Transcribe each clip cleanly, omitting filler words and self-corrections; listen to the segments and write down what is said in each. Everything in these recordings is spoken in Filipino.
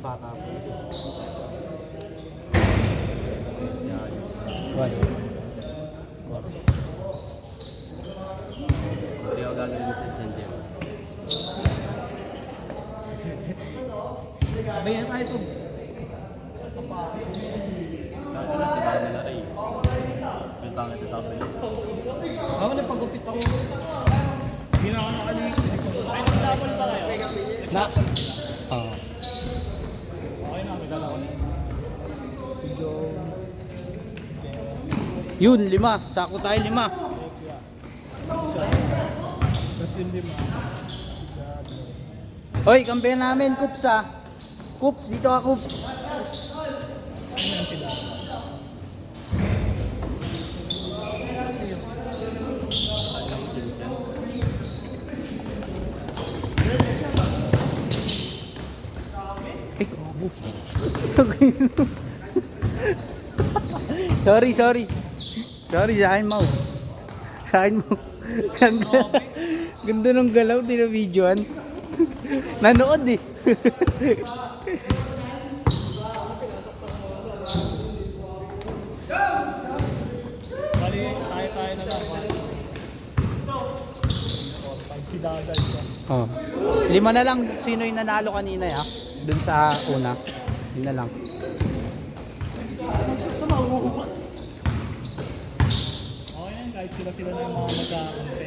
bata po. Why? Hindi ako gagawin sa Sanjay. Bayan tayo po. Kakalat na tayo nila rin. Yung tangit na tabi. Ako na pag-upit ako. Hindi na ako nakaligid. Ay, nag-double pa kayo? Na? Oo. Okay na, may dala ko na. Si Jones. Yun, 5. Sako tayo 5. Tapos yung 5. Hoy, kampihan namin, Kups ah. Kups, dito ka Kups. Ano yan sila? Sorry. Sorry, sa akin mo. Sa akin mo. Ganda ng galaw, di na videoan. Nanood eh. Bali, tayo na lang. Si Dagal siya. Oh. 5 na lang. Sino yung nanalo kanina ya? Dun sa una. Yun na lang. Okay yan, kahit sila na yung mga magkakampi.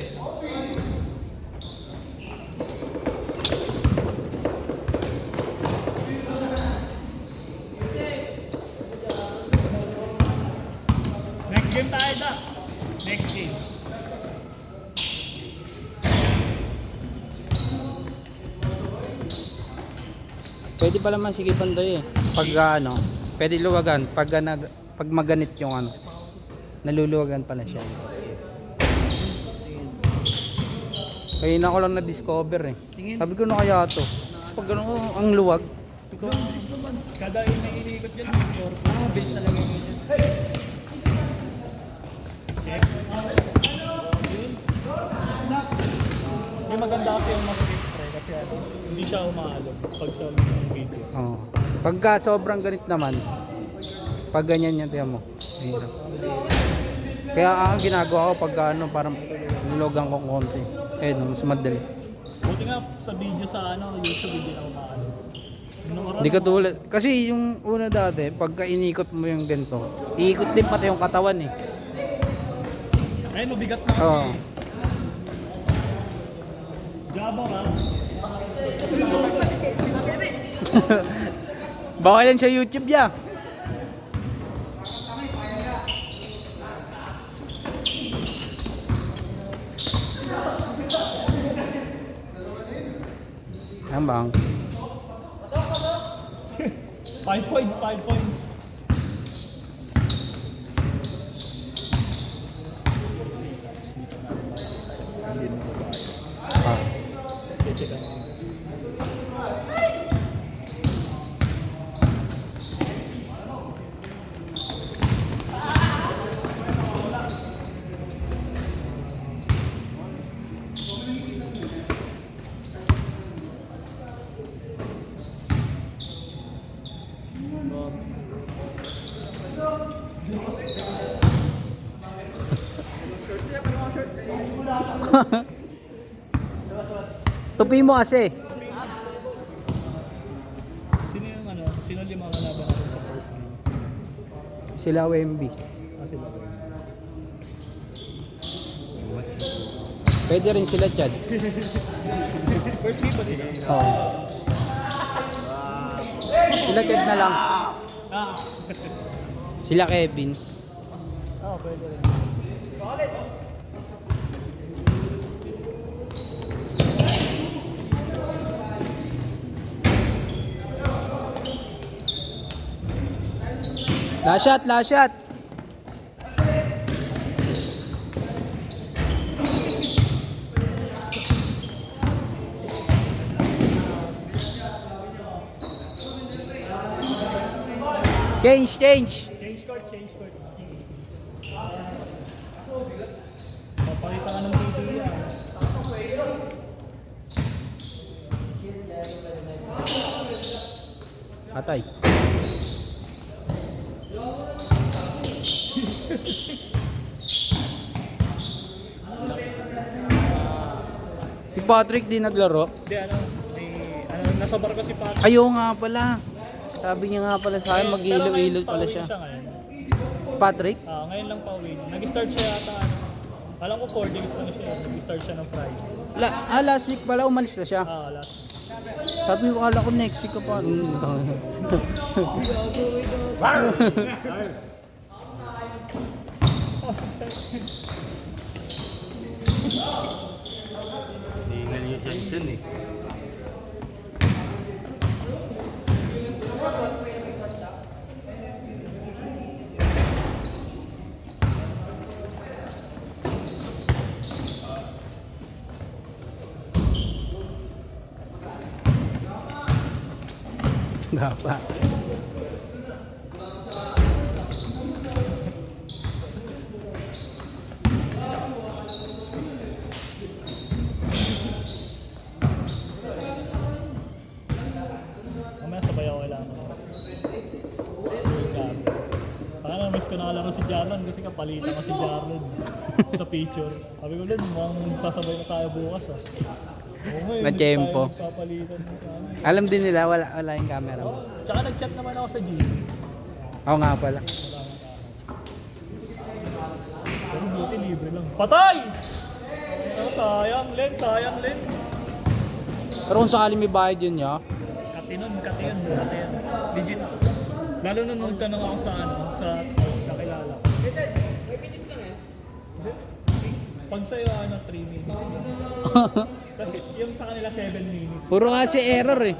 Next game tayo da. Next game. Pwede pala man sige pandoy eh. Pag ano, pwede luwagan pag pag maganit yung ano. Naluluwagan pala siya. Kaya na ko lang na-discover eh. Sabi ko na kaya to. Pag ano, ang luwag. Kada iniikot dyan, bilis talaga yung agent. Check. Yun. May maganda kasi yung mag-click pre kasi ano, hindi siya umaalog pag sa video. Oh. Pagka sobrang ganit naman, pag ganyan yan, tiyan mo. Mahirap. Kaya ang ginagawa ko pag ano, parang nilogan ko konti. Eh, mas madali. Buti nga sa video sa ano, YouTube hindi na umaalog. Hindi ka tulad. Kasi yung una dati, pagka inikot mo yung ganito, iikot din pati yung katawan eh. Ayun, mabigat na kasi. Oo. Jabang ha. Bawal yan sa YouTube ya. Yan bang? 5 points, 5 points. Ah. Tupi mo kasi. Sino yung ano, sino 5 kalaban natin sa first game? Sila Wemby. Sila. Pwede rin sila Chad. First game ba sila? Oo. Sila Chad na lang. Ah! Sila Kevin. Oo, pwede rin. Last shot, last shot. Change. Change court. Papakita ka ng PTA. Patay. Si Patrick di naglaro. Hindi, nasa bar ko si Pat. Ayaw nga pala. Sabi niya nga pala sa akin, mag-ilo-ilo pala siya. Ngayon. Patrick? Ngayon lang pauwi. Nag-start siya yata. Alam ko 4 days na siya. Nag-start siya ng Friday. Last week pala umalis na siya. Last week. Sabi ko, kala ko next week ka pa. Tingnan niyo siya isan eh. Gapa. Mamaya sabay ako kailangan. Parang na-miss ko nakalaro si Jarlon kasi kapalitan ko si Jarlon sa picture. Sabi ko, Lon, mukhang sasabay na tayo bukas ah. Oo, Na tempo. Papalitan mo sa ano. Alam din nila, wala yung camera mo. Tsaka nag-chat naman ako sa GC. Oo nga pala. Pero buti libre lang. Patay! Pero sayang, Len. Sayang, Len. Pero kung sakali may bayad yun niya, Katinon. Legit. Lalo na nung nagtanong ako sa nakilala ko. May minutes lang eh. Pag sa'yo 3 minutes. Kasi yung sa kanila 7 minutes. puro kasi error eh.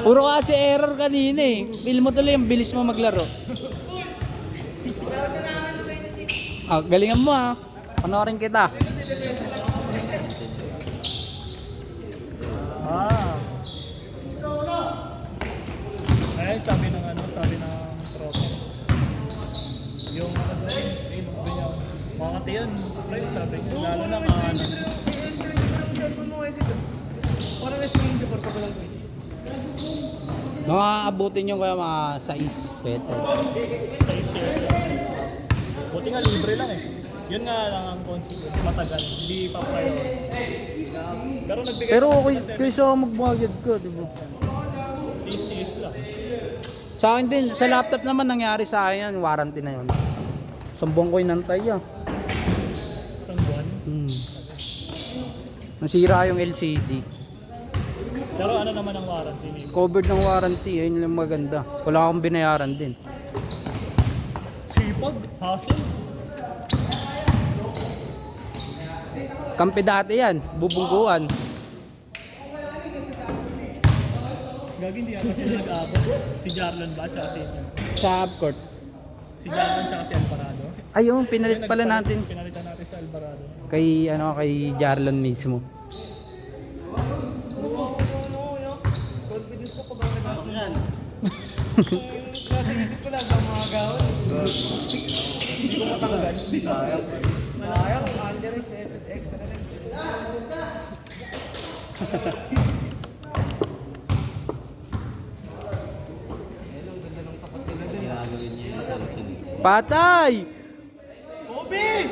Puro kasi error kanina eh. Feel mo tuloy yung bilis mo maglaro. Galingan mo ah. Panoorin kita. Ayun, sabi ng tropa. Yung mga katiyan, sabi niya, lalo na Nakaabutin yung kaya mga 6 pwede. sa share. Buti nga libre lang eh. Yun nga lang ang consequence, matagal, hindi pa prior. Pero nagbigay Pero naman okay, sila kaysa magbayad ka, di ba? tiis lang. Sa akin din, sa laptop naman nangyari sa akin yan, warranty na yun. 1 buwan ko inantay ah. Isang buwan. Nasira yung LCD. Pero ano naman ang warranty ni? Covered ng warranty, yun yung maganda. Wala akong binayaran din. Sipag, hassle. Kampi dati yan, bubungguan. Gagi, hindi ako sila nag-aabot. Si Jarlon ba? Tsaka si Sa half-court. Si Jarlon tsaka si Alvarado. Ayun, pinalit pala natin. Pinalitan natin si Alvarado. Kay Jarlon mismo. Confidence ko pa bakit ako yan. Kasi isip ko lang ang mga gawin. Hindi ko matanggal. Sayang, Alvarez versus extra legs. Ginagawin niya yung something. Patay! Kobe!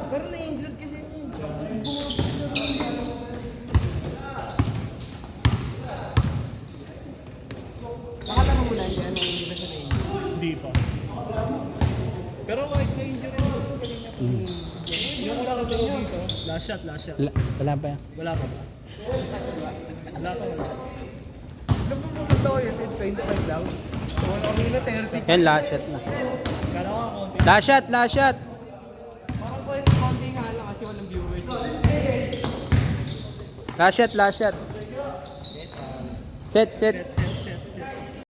Pero na-injured kasi nakatama mo na yan, hindi ba siya na-injured? Hindi pa. Pero kahit na-injured rin, galing niya. Yung wala ka dito, last shot. Wala pa yan. Wala pa ba? Wala pa. Nagpupunta ko yung 25 daw. So wala kami na 30. Yan, last shot na. Kala ko konti. Last shot. Parang konti nga lang kasi walang viewers. Last shot. Set.